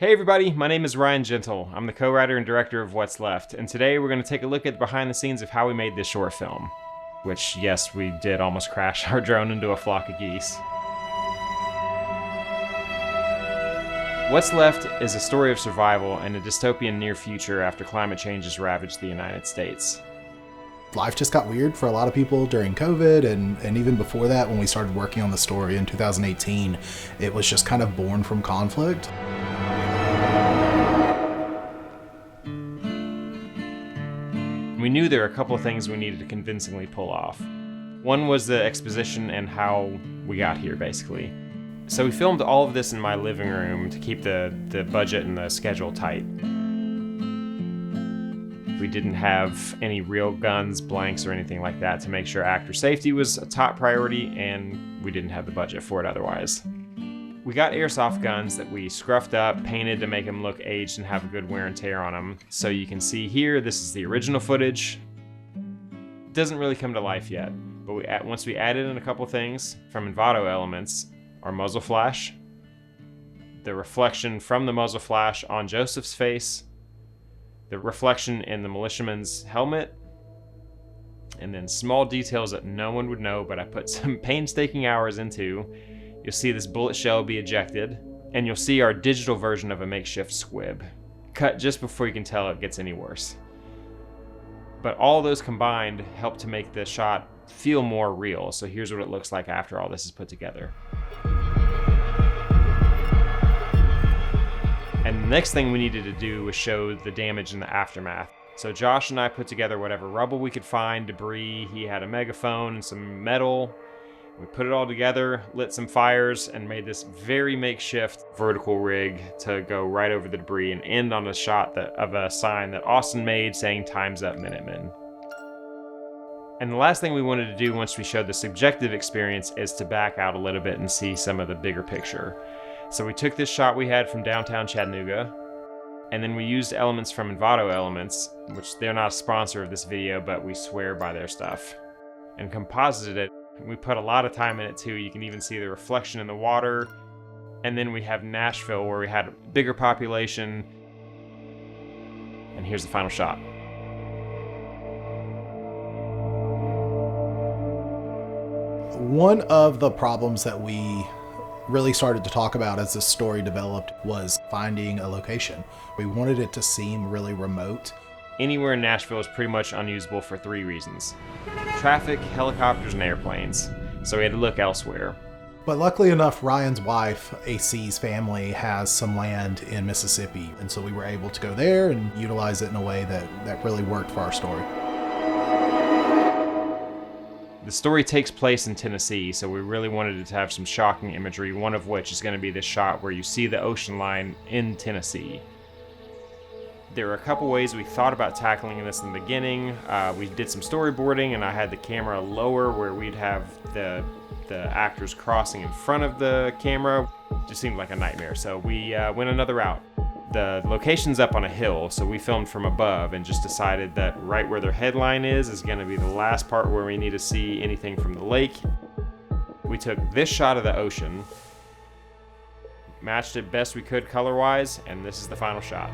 Hey everybody, my name is Ryan Gentle. I'm the co-writer and director of What's Left, and today we're going to take a look at behind the scenes of how we made this short film. Which, yes, we did almost crash our drone into a flock of geese. What's Left is a story of survival in a dystopian near future after climate change has ravaged the United States. Life just got weird for a lot of people during COVID, and even before that, when we started working on the story in 2018, it was just kind of born from conflict. We knew there were a couple of things we needed to convincingly pull off. One was the exposition and how we got here, basically. So we filmed all of this in my living room to keep the budget and the schedule tight. We didn't have any real guns, blanks, or anything like that to make sure actor safety was a top priority, and we didn't have the budget for it otherwise. We got airsoft guns that we scruffed up, painted to make them look aged and have a good wear and tear on them. So you can see here, this is the original footage. It doesn't really come to life yet, but once we added in a couple things from Envato elements, our muzzle flash, the reflection from the muzzle flash on Joseph's face, the reflection in the militiaman's helmet, and then small details that no one would know, but I put some painstaking hours into. You'll see this bullet shell be ejected, and you'll see our digital version of a makeshift squib, cut just before you can tell it gets any worse. But all those combined help to make the shot feel more real, so here's what it looks like after all this is put together. And the next thing we needed to do was show the damage in the aftermath. So Josh and I put together whatever rubble we could find, debris. He had a megaphone and some metal. We put it all together, lit some fires, and made this very makeshift vertical rig to go right over the debris and end on a shot of a sign that Austin made saying "Time's Up, Minutemen." And the last thing we wanted to do once we showed the subjective experience is to back out a little bit and see some of the bigger picture. So we took this shot we had from downtown Chattanooga, and then we used elements from Envato Elements, which they're not a sponsor of this video, but we swear by their stuff, and composited it. We put a lot of time in it too. You can even see the reflection in the water. And then we have Nashville, where we had a bigger population. And here's the final shot. One of the problems that we really started to talk about as this story developed was finding a location. We wanted it to seem really remote. Anywhere in Nashville is pretty much unusable for three reasons: traffic, helicopters, and airplanes. So we had to look elsewhere. But luckily enough, Ryan's wife, AC's family, has some land in Mississippi. And so we were able to go there and utilize it in a way that really worked for our story. The story takes place in Tennessee, so we really wanted it to have some shocking imagery, one of which is going to be this shot where you see the ocean line in Tennessee. There were a couple ways we thought about tackling this in the beginning. We did some storyboarding, and I had the camera lower where we'd have the actors crossing in front of the camera. It just seemed like a nightmare, so we went another route. The location's up on a hill, so we filmed from above and just decided that right where their headline is going to be the last part where we need to see anything from the lake. We took this shot of the ocean, matched it best we could color-wise, and this is the final shot.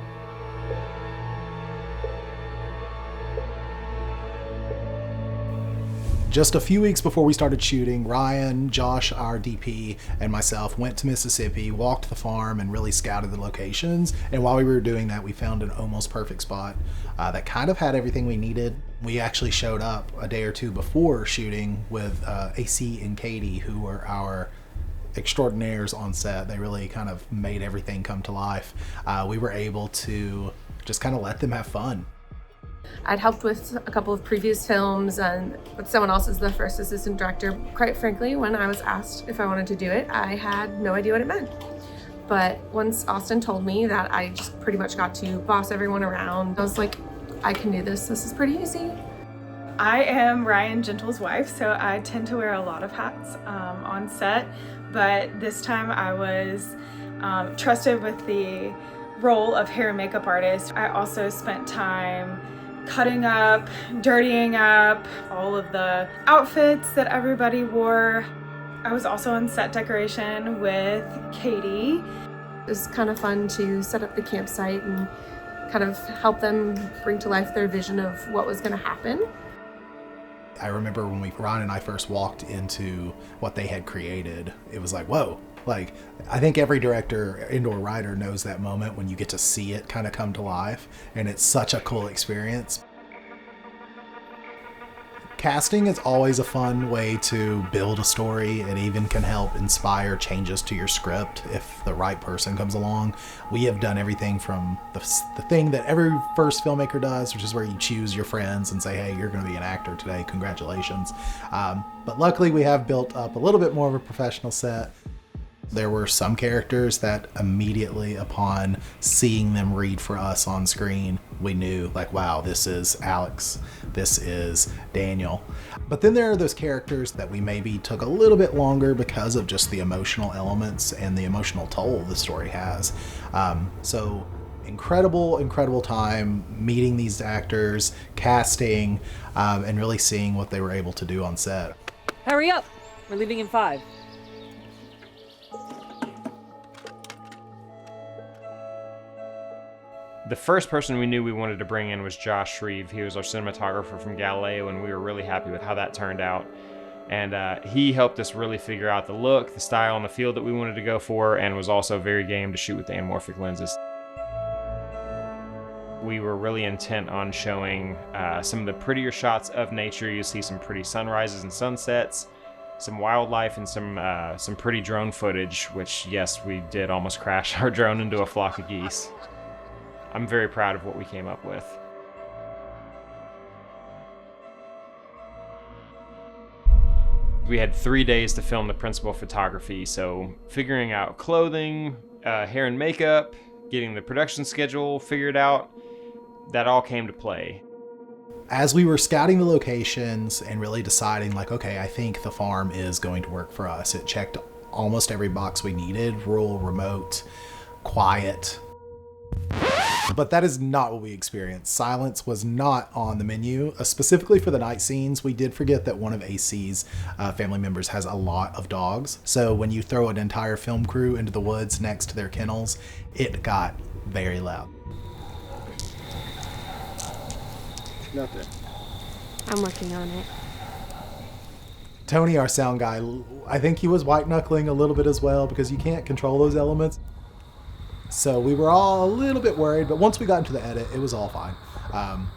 Just a few weeks before we started shooting, Ryan, Josh, our DP, and myself went to Mississippi, walked the farm, and really scouted the locations. And while we were doing that, we found an almost perfect spot that kind of had everything we needed. We actually showed up a day or two before shooting with AC and Katie, who were our extraordinaires on set. They really kind of made everything come to life. We were able to just kind of let them have fun. I'd helped with a couple of previous films, and with someone else as the first assistant director. Quite frankly, when I was asked if I wanted to do it, I had no idea what it meant. But once Austin told me that I just pretty much got to boss everyone around, I was like, I can do this. This is pretty easy. I am Ryan Gentle's wife, so I tend to wear a lot of hats on set, but this time I was trusted with the role of hair and makeup artist. I also spent time cutting up, dirtying up all of the outfits that everybody wore. I was also on set decoration with Katie. It was kind of fun to set up the campsite and kind of help them bring to life their vision of what was going to happen. I remember when Ron and I first walked into what they had created, it was like, whoa. Like, I think every director, indoor writer knows that moment when you get to see it kind of come to life, and it's such a cool experience. Casting is always a fun way to build a story. It even can help inspire changes to your script if the right person comes along. We have done everything from the thing that every first filmmaker does, which is where you choose your friends and say, hey, you're going to be an actor today, congratulations. But luckily we have built up a little bit more of a professional set. There were some characters that immediately upon seeing them read for us on screen, we knew like, wow, this is Alex, this is Daniel. But then there are those characters that we maybe took a little bit longer because of just the emotional elements and the emotional toll the story has. So incredible time meeting these actors, casting, and really seeing what they were able to do on set. Hurry up! We're leaving in 5. The first person we knew we wanted to bring in was Josh Shreve. He was our cinematographer from Galileo, and we were really happy with how that turned out. And he helped us really figure out the look, the style, and the feel that we wanted to go for, and was also very game to shoot with the anamorphic lenses. We were really intent on showing some of the prettier shots of nature. You see some pretty sunrises and sunsets, some wildlife, and some pretty drone footage, which, yes, we did almost crash our drone into a flock of geese. I'm very proud of what we came up with. We had 3 days to film the principal photography, so figuring out clothing, hair and makeup, getting the production schedule figured out, that all came to play. As we were scouting the locations and really deciding like, okay, I think the farm is going to work for us. It checked almost every box we needed: rural, remote, quiet. But that is not what we experienced. Silence was not on the menu. Specifically for the night scenes, we did forget that one of AC's family members has a lot of dogs. So when you throw an entire film crew into the woods next to their kennels, it got very loud. Nothing. I'm working on it. Tony, our sound guy, I think he was white knuckling a little bit as well because you can't control those elements. So we were all a little bit worried, but once we got into the edit, it was all fine.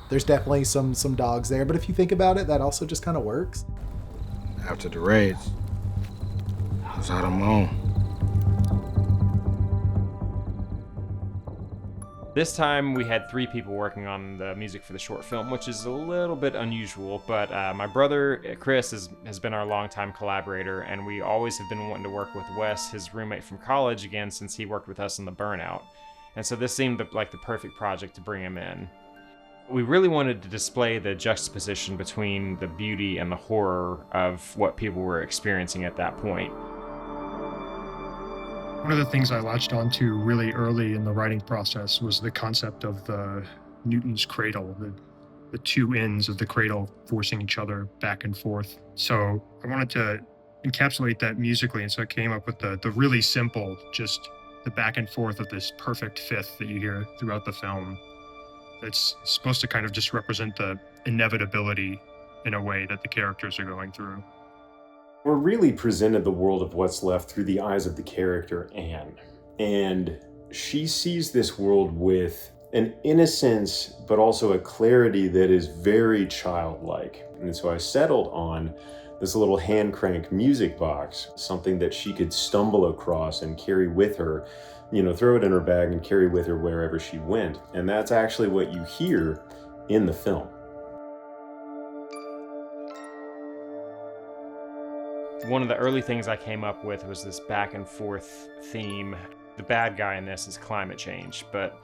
There's definitely some dogs there, but if you think about it, that also just kind of works. After the raids, I was out on my own. This time we had 3 people working on the music for the short film, which is a little bit unusual, but my brother Chris has been our longtime collaborator, and we always have been wanting to work with Wes, his roommate from college, again, since he worked with us in The Burnout. And so this seemed like the perfect project to bring him in. We really wanted to display the juxtaposition between the beauty and the horror of what people were experiencing at that point. One of the things I latched onto really early in the writing process was the concept of the Newton's cradle, the 2 ends of the cradle forcing each other back and forth. So I wanted to encapsulate that musically, and so I came up with the really simple, just the back and forth of this perfect fifth that you hear throughout the film. It's supposed to kind of just represent the inevitability in a way that the characters are going through. We're really presented the world of what's left through the eyes of the character Anne. And she sees this world with an innocence, but also a clarity that is very childlike. And so I settled on this little hand crank music box, something that she could stumble across and carry with her, throw it in her bag and carry with her wherever she went. And that's actually what you hear in the film. One of the early things I came up with was this back and forth theme. The bad guy in this is climate change, but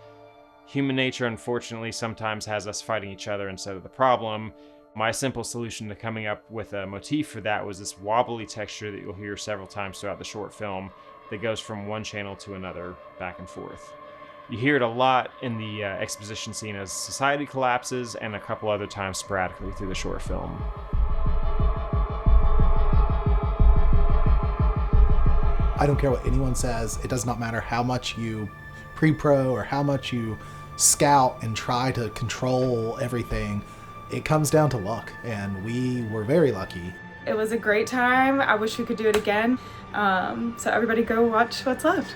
human nature unfortunately sometimes has us fighting each other instead of the problem. My simple solution to coming up with a motif for that was this wobbly texture that you'll hear several times throughout the short film that goes from one channel to another, back and forth. You hear it a lot in the exposition scene as society collapses, and a couple other times sporadically through the short film. I don't care what anyone says. It does not matter how much you pre-pro or how much you scout and try to control everything. It comes down to luck, and we were very lucky. It was a great time. I wish we could do it again. So everybody go watch what's left.